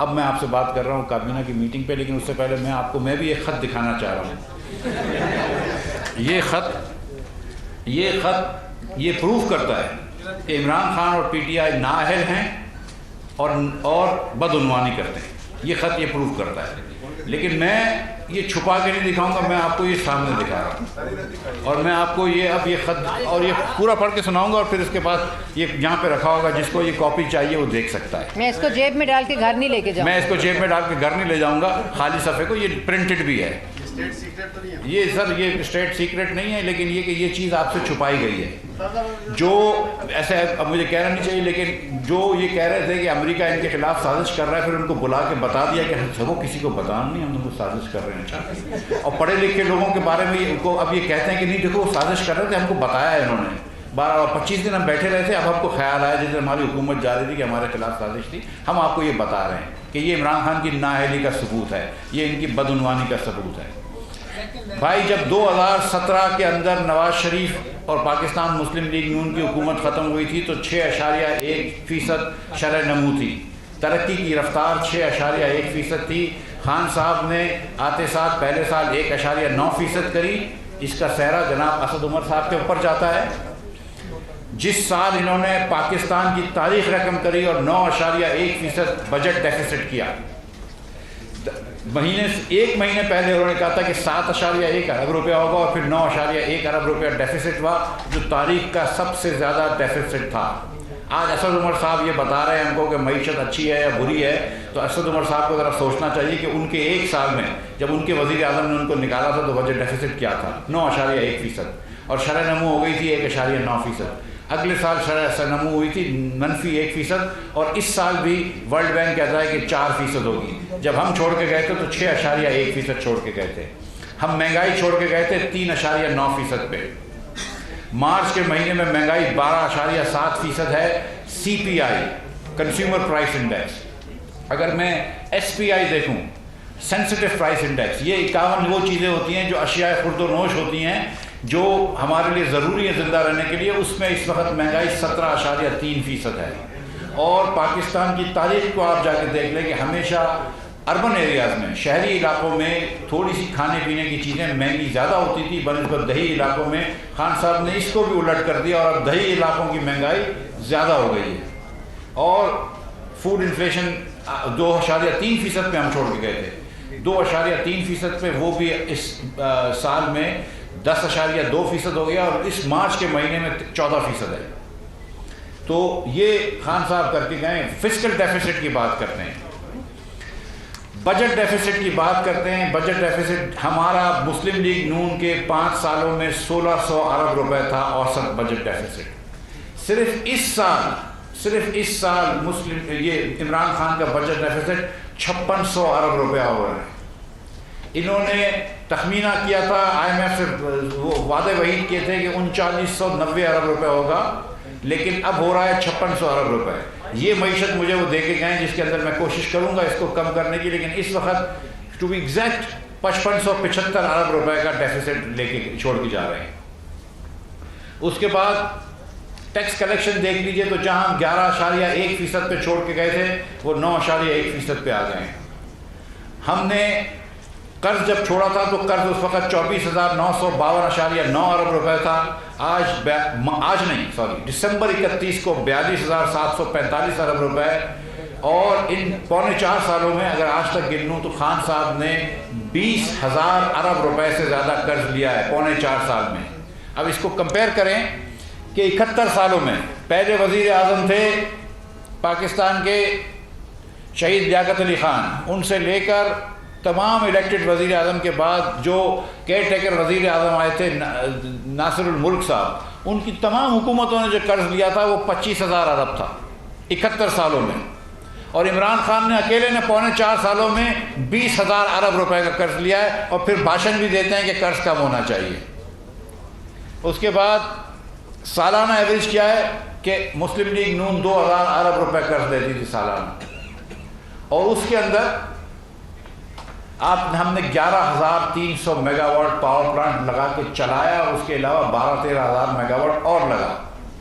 اب میں آپ سے بات کر رہا ہوں کابینہ کی میٹنگ پہ، لیکن اس سے پہلے میں بھی ایک خط دکھانا چاہ رہا ہوں۔ یہ خط یہ پروف کرتا ہے کہ عمران خان اور پی ٹی آئی نااہل ہیں اور بدعنوانی کرتے ہیں۔ یہ خط یہ پروف کرتا ہے، لیکن میں یہ چھپا کے نہیں دکھاؤں گا، میں آپ کو یہ سامنے دکھا رہا ہوں، اور میں آپ کو اب یہ خط اور یہ پورا پڑھ کے سناؤں گا، اور پھر اس کے بعد یہ یہاں پہ رکھا ہوگا، جس کو یہ کاپی چاہیے وہ دیکھ سکتا ہے۔ میں اس کو جیب میں ڈال کے گھر نہیں لے کے جاؤں گا، میں اس کو جیب میں ڈال کے گھر نہیں لے جاؤں گا، خالی صفحے کو، یہ پرنٹڈ بھی ہے۔ یہ سر یہ اسٹیٹ سیکرٹ نہیں ہے، لیکن یہ کہ یہ چیز آپ سے چھپائی گئی ہے۔ جو ایسے اب مجھے کہنا نہیں چاہیے، لیکن جو یہ کہہ رہے تھے کہ امریکہ ان کے خلاف سازش کر رہا ہے، پھر ان کو بلا کے بتا دیا کہ سبوں کسی کو بتانا نہیں، ہم ان کو سازش کر رہے ہیں۔ اچھا، اور پڑھے لکھے لوگوں کے بارے میں ان کو اب یہ کہتے ہیں کہ نہیں دیکھو وہ سازش کر رہے تھے، ہم کو بتایا ہے انہوں نے، 25 دن ہم بیٹھے رہے تھے، اب ہم کو خیال آیا جس دن ہماری حکومت جا رہی تھی کہ ہمارے خلاف سازش تھی، ہم آپ کو یہ بتا رہے ہیں کہ یہ عمران خان کی نااہلی کا ثبوت ہے، یہ ان کی بدعنوانی کا ثبوت ہے۔ بھائی جب 2017 کے اندر نواز شریف اور پاکستان مسلم لیگ نون کی حکومت ختم ہوئی تھی تو 6.1% شرح نمو تھی، ترقی کی رفتار 6.1% تھی۔ خان صاحب نے آتے سال پہلے سال 1.9% کری، اس کا سہرا جناب اسد عمر صاحب کے اوپر جاتا ہے۔ جس سال انہوں نے پاکستان کی تاریخ رقم کری اور 9.1% بجٹ ڈیفیسٹ کیا، ایک مہینے پہلے انہوں نے کہا تھا کہ 7.1 ارب روپیہ ہوگا، اور پھر 9.1 ارب روپیہ ڈیفیسٹ ہوا، جو تاریخ کا سب سے زیادہ ڈیفیسٹ تھا۔ آج اسد عمر صاحب یہ بتا رہے ہیں ہم کو کہ معیشت اچھی ہے یا بری ہے، تو اسد عمر صاحب کو ذرا سوچنا چاہیے کہ ان کے ایک سال میں جب ان کے وزیر اعظم نے ان کو نکالا تھا تو بجٹ ڈیفیسٹ کیا تھا، 9.1%، اور شرح نمو ہو گئی تھی 1.9%۔ اگلے سال شرح نمو ہوئی تھی -1%، اور اس سال بھی ورلڈ بینک کہتا ہے کہ 4% ہوگی۔ جب ہم چھوڑ کے گئے تھے تو 6.1% چھوڑ کے گئے تھے۔ ہم مہنگائی چھوڑ کے گئے تھے 3.9% پہ۔ مارچ کے مہینے میں مہنگائی 12.7% ہے۔ سی پی آئی کنزیومر پرائس انڈیکس، اگر میں ایس پی آئی دیکھوں سینسٹیو پرائس انڈیکس، یہ 51 وہ چیزیں ہوتی ہیں جو اشیاء خرد و نوش ہوتی ہیں جو ہمارے لیے ضروری ہے زندہ رہنے کے لیے، اس میں اس وقت مہنگائی 17.3% ہے۔ اور پاکستان کی تاریخ کو آپ جا کے دیکھ لیں کہ ہمیشہ اربن ایریاز میں، شہری علاقوں میں تھوڑی سی کھانے پینے کی چیزیں مہنگی زیادہ ہوتی تھی بنسبت دیہی علاقوں میں۔ خان صاحب نے اس کو بھی الٹ کر دیا، اور اب دیہی علاقوں کی مہنگائی زیادہ ہو گئی ہے، اور فوڈ انفلیشن 2.3% پہ ہم چھوڑ کے گئے تھے، 2.3% پہ، وہ بھی اس سال میں 10.2% ہو گیا، اور اس مارچ کے مہینے میں 14% ہے۔ تو یہ خان صاحب کر کے گئے۔ فسکل ڈیفیسٹ کی بات کرتے ہیں، بجٹ ڈیفیسٹ کی بات کرتے ہیں۔ بجٹ ڈیفیسٹ ہمارا مسلم لیگ نون کے 5 سالوں میں 1600 ارب روپے تھا اوسط بجٹ ڈیفیسٹ۔ صرف اس سال یہ عمران خان کا بجٹ ڈیفیسٹ 5600 ارب روپیہ ہو رہا ہے۔ انہوں نے تخمینہ کیا تھا، آئی ایم ایف سے وہ وعدے وعید کیے تھے کہ 3990 ارب روپے ہوگا، لیکن اب ہو رہا ہے 5600 ارب روپے۔ یہ معیشت مجھے وہ دے کے گئے جس کے اندر میں کوشش کروں گا اس کو کم کرنے کی، لیکن اس وقت ٹو بی ایگزیکٹ 5575 ارب روپے کا ڈیفیسٹ لے کے چھوڑ کے جا رہے ہیں۔ اس کے بعد ٹیکس کلیکشن دیکھ لیجئے، تو جہاں ہم 11.1% پہ چھوڑ کے گئے تھے وہ 9.1% پہ آ گئے ہیں۔ ہم نے قرض جب چھوڑا تھا تو قرض اس وقت 24,952.9 ارب روپے تھا، دسمبر 31 کو 42,745 ارب روپے، اور ان 3.25 سالوں میں اگر آج تک گن لوں تو خان صاحب نے 20,000 ارب روپے سے زیادہ قرض لیا ہے 3.25 سال میں۔ اب اس کو کمپیئر کریں کہ 71 سالوں میں پہلے وزیر اعظم تھے پاکستان کے شہید لیاقت علی خان، ان سے لے کر تمام الیکٹڈ وزیر اعظم کے بعد جو کیئر ٹیکر وزیر اعظم آئے تھے ناصر الملک صاحب، ان کی تمام حکومتوں نے جو قرض لیا تھا وہ 25,000 ارب تھا 71 سالوں میں، اور عمران خان نے اکیلے نے 4.25 سالوں میں 20,000 ارب روپے کا قرض لیا ہے، اور پھر بھاشن بھی دیتے ہیں کہ قرض کم ہونا چاہیے۔ اس کے بعد سالانہ ایوریج کیا ہے کہ مسلم لیگ نون 2,000 ارب روپے قرض دیتی تھی سالانہ، اور اس کے اندر ہم نے 11,300 میگا واٹ پاور پلانٹ لگا کے چلایا، اور اس کے علاوہ 12-13 ہزار میگا واٹ اور لگا۔